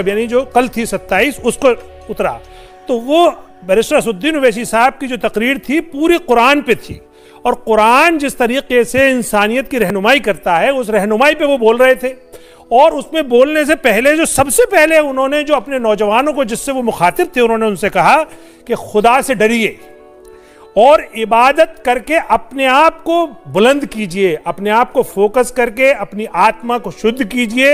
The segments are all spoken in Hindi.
यानी जो कल थी 27 उसको उतरा, तो वो बैरिस्टर असदुद्दीन ओवैसी साहब की जो तकरीर थी पूरी कुरान पे थी, और कुरान जिस तरीके से इंसानियत की रहनुमाई करता है उस रहनुमाई पे वो बोल रहे थे। और उसमें बोलने से पहले जो सबसे पहले उन्होंने जो अपने नौजवानों को जिससे वो मुखातिब थे उन्होंने उनसे कहा कि खुदा से डरिए और इबादत करके अपने आप को बुलंद कीजिए, अपने आप को फोकस करके अपनी आत्मा को शुद्ध कीजिए,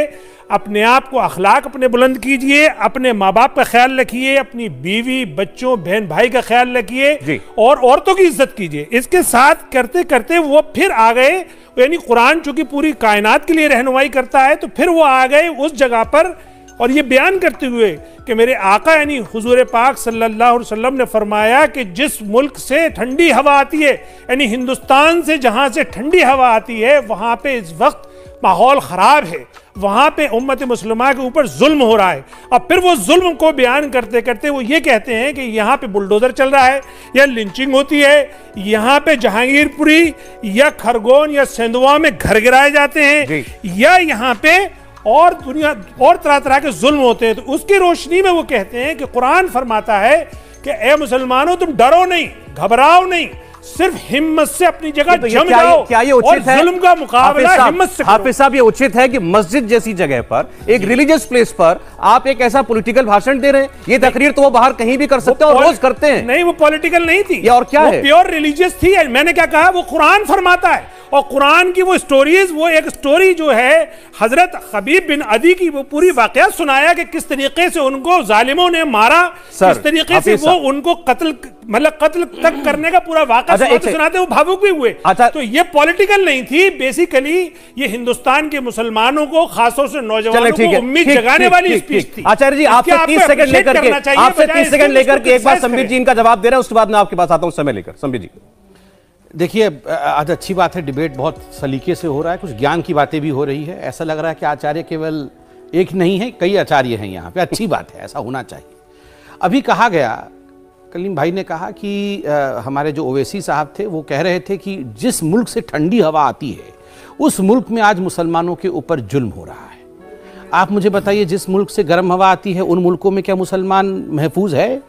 अपने आप को अखलाक अपने बुलंद कीजिए, अपने माँ बाप का ख्याल रखिए, अपनी बीवी बच्चों बहन भाई का ख्याल रखिए और औरतों की इज्जत कीजिए। इसके साथ करते करते वो फिर आ गए, यानी कुरान चूंकि पूरी कायनात के लिए रहनुमाई करता है तो फिर वो आ गए उस जगह पर और ये बयान करते हुए कि मेरे आका यानी हुजूर पाक सल्लल्लाहु अलैहि वसल्लम ने फरमाया कि जिस मुल्क से ठंडी हवा आती है, यानी हिंदुस्तान से जहां से ठंडी हवा आती है वहां पे इस वक्त माहौल खराब है, वहां पे उम्मत मुसलमान के ऊपर जुल्म हो रहा है। अब फिर वो जुल्म को बयान करते करते वो ये कहते हैं कि यहाँ पे बुलडोजर चल रहा है या लिंचिंग होती है, यहाँ पे जहांगीरपुरी या खरगोन या सेंधवा में घर गिराए जाते हैं या यहाँ पे और दुनिया और तरह तरह के जुल्म होते हैं। तो उसकी रोशनी में वो कहते हैं कि कुरान फरमाता है कि ए मुसलमानों तुम डरो नहीं, घबराओ नहीं, सिर्फ हिम्मत से अपनी जगह जम जाओ। क्या ये उचित है? जुल्म का मुकाबला हिम्मत से करो। हाफिज साहब, ये उचित है कि मस्जिद जैसी जगह पर, एक रिलीजियस प्लेस पर आप एक ऐसा पॉलिटिकल भाषण दे रहे हैं? ये तकरीर तो वो बाहर कहीं भी कर सकते हैं और रोज करते हैं। नहीं, वो पॉलिटिकल नहीं थी, ये और क्या है? प्योर रिलीजियस थी। मैंने क्या कहा, वो कुरान फरमाता है और कुरान की वो स्टोरीज, वो एक स्टोरी जो है हजरत खबीब बिन अदी की, वो पूरी वाकया सुनाया कि किस तरीके से उनको जालिमों ने मारा, किस तरीके से वो उनको कत्ल तक करने का पूरा वाकया सुनाते वो भावुक भी हुए। तो ये पॉलिटिकल नहीं थी, बेसिकली ये हिंदुस्तान के मुसलमानों को, खासतौर से नौजवानों को उम्मीद जगाने वाली स्पीच थी। आचार्य जी, आपसे 30 सेकंड लेकर के एक बार संबित जी इनका जवाब दे रहे हैं, उसके बाद मैं आपके पास आता हूं समय लेकर। संबित जी, देखिए, आज अच्छी बात है, डिबेट बहुत सलीके से हो रहा है, कुछ ज्ञान की बातें भी हो रही है। ऐसा लग रहा है कि आचार्य केवल एक नहीं है, कई आचार्य हैं यहाँ पे। अच्छी बात है, ऐसा होना चाहिए। अभी कहा गया, कलीम भाई ने कहा कि हमारे जो ओवैसी साहब थे वो कह रहे थे कि जिस मुल्क से ठंडी हवा आती है उस मुल्क में आज मुसलमानों के ऊपर जुल्म हो रहा है। आप मुझे बताइए, जिस मुल्क से गर्म हवा आती है उन मुल्कों में क्या मुसलमान महफूज है?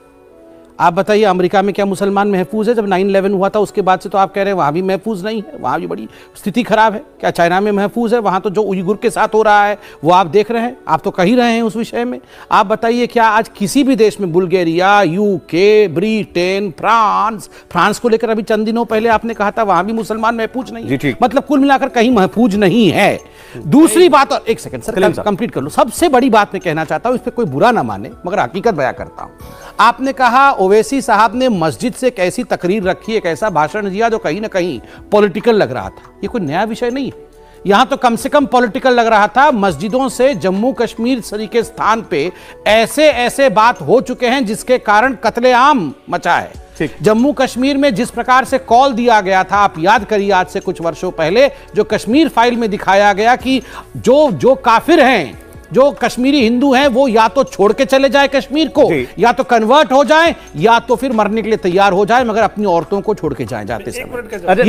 आप बताइए, अमेरिका में क्या मुसलमान महफूज है? जब 9/11 हुआ था उसके बाद से तो आप कह रहे हैं वहाँ भी महफूज नहीं है, वहाँ भी बड़ी स्थिति खराब है। क्या चाइना में महफूज है? वहाँ तो जो उइगुर के साथ हो रहा है वो आप देख रहे हैं, आप तो कह ही रहे हैं उस विषय में। आप बताइए, क्या आज किसी भी देश में, बुल्गारिया, यूके, ब्रिटेन, फ्रांस को लेकर अभी चंद दिनों पहले आपने कहा था वहाँ भी मुसलमान महफूज नहीं है। मतलब कुल मिलाकर कहीं महफूज नहीं है। दूसरी बात, और एक सेकंड सर कंप्लीट कर लो, सबसे बड़ी बात मैं कहना चाहता हूँ, इस पर कोई बुरा ना माने मगर हकीकत बयां करता हूँ। आपने कहा ओवैसी साहब ने मस्जिद से एक ऐसी तकरीर रखी, एक ऐसा भाषण दिया जो कहीं ना कहीं पॉलिटिकल लग रहा था। ये कोई नया विषय नहीं है, यहां तो कम से कम पॉलिटिकल लग रहा था। मस्जिदों से जम्मू कश्मीर के स्थान पे ऐसे ऐसे बात हो चुके हैं जिसके कारण कत्लेआम मचा है। जम्मू कश्मीर में जिस प्रकार से कॉल दिया गया था, आप याद करिए, आज से कुछ वर्षों पहले जो कश्मीर फाइल में दिखाया गया कि जो काफिर हैं, जो कश्मीरी हिंदू हैं, वो या तो छोड़ के चले जाए कश्मीर को, या तो कन्वर्ट हो जाए, या तो फिर मरने के लिए तैयार हो जाए, मगर अपनी औरतों को छोड़ के जाते समय।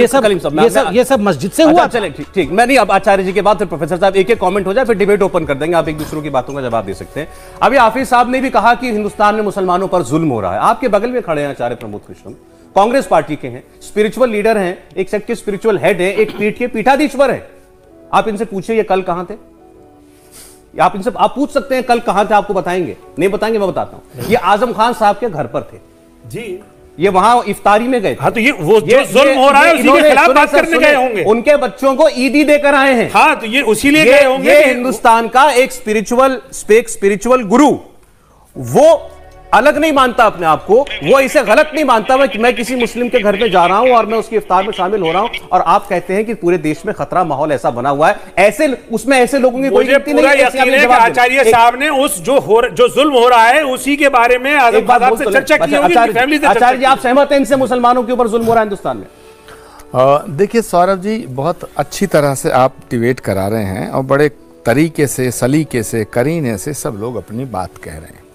ये सब मस्जिद से हुआ। चले ठीक, मैं नहीं, अब आचार्य जी के बाद फिर प्रोफेसर साहब एक कमेंट हो जाए, फिर डिबेट ओपन कर देंगे, आप एक दूसरों की बातों का जवाब दे सकते हैं। अभी हाफिज साहब ने भी कहा कि हिंदुस्तान में मुसलमानों पर जुल्म हो रहा है। आपके बगल में खड़े हैं आचार्य प्रमोद कृष्ण, कांग्रेस पार्टी के हैं, स्पिरिचुअल लीडर हैं, एक सेक्ट के स्पिरिचुअल हेड हैं, एक पीठ के पीठाधीश्वर हैं। आप इनसे पूछिए ये कल कहां थे? आप इनसे आप पूछ सकते हैं कल कहां थे, आपको बताएंगे। नहीं बताएंगे, मैं बताता हूं। ये आजम खान साहब के घर पर थे जी, ये वहां इफ्तारी में गए थे। हाँ, तो ये वो जो जुल्म हो रहा है उसी के खिलाफ बात करने गए होंगे। उनके बच्चों को ईदी देकर आए हैं। हाँ, तो ये उसी लिए गए होंगे। ये हिंदुस्तान का एक स्पिरिचुअल गुरु, वो अलग नहीं मानता अपने आप को, वो इसे गलत नहीं मानता मैं किसी मुस्लिम के घर में जा रहा हूं और मैं उसकी इफ्तार में शामिल हो रहा हूं, और आप कहते हैं कि पूरे देश में खतरा माहौल ऐसा बना हुआ है। ऐसे उसमें ऐसे लोगों की कोई गिनती नहीं है। आचार्य साहब ने उस जो जुल्म हो रहा है उसी के बारे में से चर्चा की होगी। आचार्य जी, आप सहमत हैं इनसे, मुसलमानों के ऊपर जुल्म हो रहा है हिंदुस्तान में? देखिए सौरभ जी, बहुत अच्छी तरह से आप डिबेट करा रहे हैं और बड़े तरीके से, सलीके से, करीने से सब लोग अपनी बात कह रहे हैं।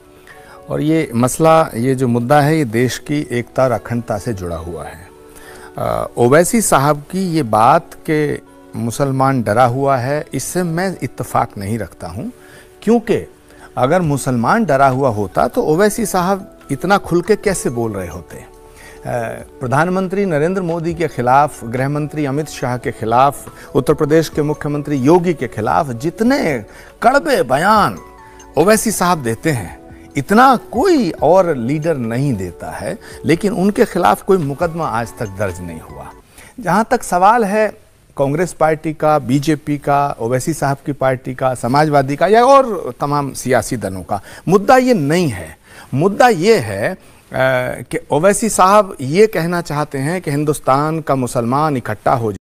और ये मसला, ये जो मुद्दा है, ये देश की एकता और अखंडता से जुड़ा हुआ है। ओवैसी साहब की ये बात कि मुसलमान डरा हुआ है, इससे मैं इत्तेफाक नहीं रखता हूँ, क्योंकि अगर मुसलमान डरा हुआ होता तो ओवैसी साहब इतना खुल के कैसे बोल रहे होते? प्रधानमंत्री नरेंद्र मोदी के खिलाफ, गृह मंत्री अमित शाह के खिलाफ, उत्तर प्रदेश के मुख्यमंत्री योगी के खिलाफ जितने कड़वे बयान ओवैसी साहब देते हैं, इतना कोई और लीडर नहीं देता है, लेकिन उनके खिलाफ कोई मुकदमा आज तक दर्ज नहीं हुआ। जहां तक सवाल है कांग्रेस पार्टी का, बीजेपी का, ओवैसी साहब की पार्टी का, समाजवादी का या और तमाम सियासी दलों का, मुद्दा ये नहीं है। मुद्दा ये है कि ओवैसी साहब ये कहना चाहते हैं कि हिंदुस्तान का मुसलमान इकट्ठा हो